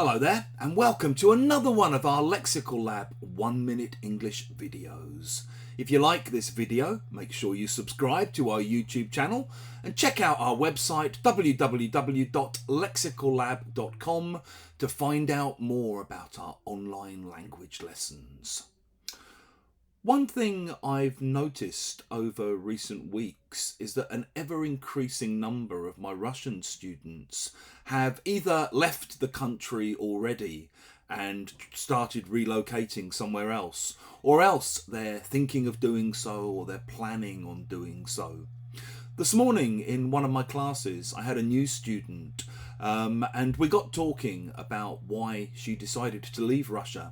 Hello there, and welcome to another one of our Lexical Lab 1 Minute English videos. If you like this video, make sure you subscribe to our YouTube channel and check out our website www.lexicallab.com to find out more about our online language lessons. One thing I've noticed over recent weeks is that an ever-increasing number of my Russian students have either left the country already and started relocating somewhere else, or else they're thinking of doing so or they're planning on doing so. This morning in one of my classes I had a new student and we got talking about why she decided to leave Russia.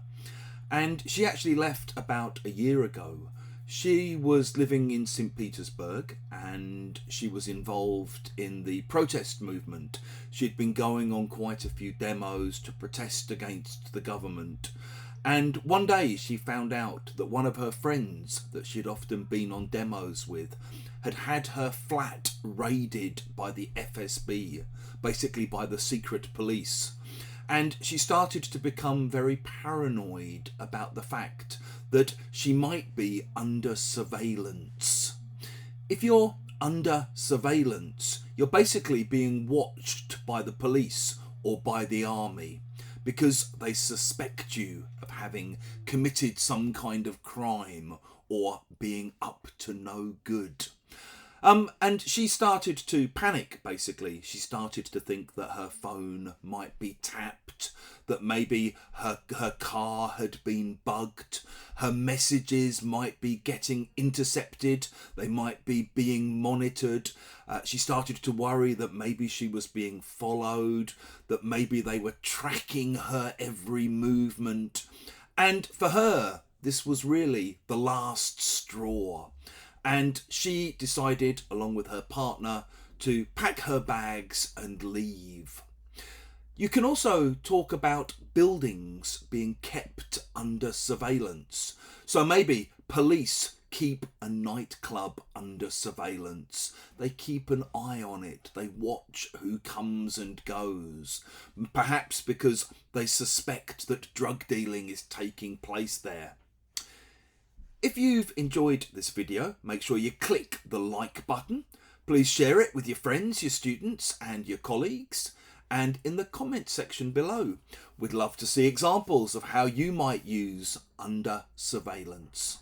And she actually left about a year ago. She was living in St. Petersburg and she was involved in the protest movement. She'd been going on quite a few demos to protest against the government. And one day she found out that one of her friends that she'd often been on demos with had had her flat raided by the FSB, basically by the secret police. And she started to become very paranoid about the fact that she might be under surveillance. If you're under surveillance, you're basically being watched by the police or by the army because they suspect you of having committed some kind of crime or being up to no good. And she started to panic, basically. She started to think that her phone might be tapped, that maybe her car had been bugged, her messages might be getting intercepted, they might be being monitored. She started to worry that maybe she was being followed, that maybe they were tracking her every movement. And for her, this was really the last straw. And she decided, along with her partner, to pack her bags and leave. You can also talk about buildings being kept under surveillance. So maybe police keep a nightclub under surveillance. They keep an eye on it. They watch who comes and goes. Perhaps because they suspect that drug dealing is taking place there. If you've enjoyed this video, make sure you click the like button. Please share it with your friends, your students and your colleagues. And in the comment section below, we'd love to see examples of how you might use under surveillance.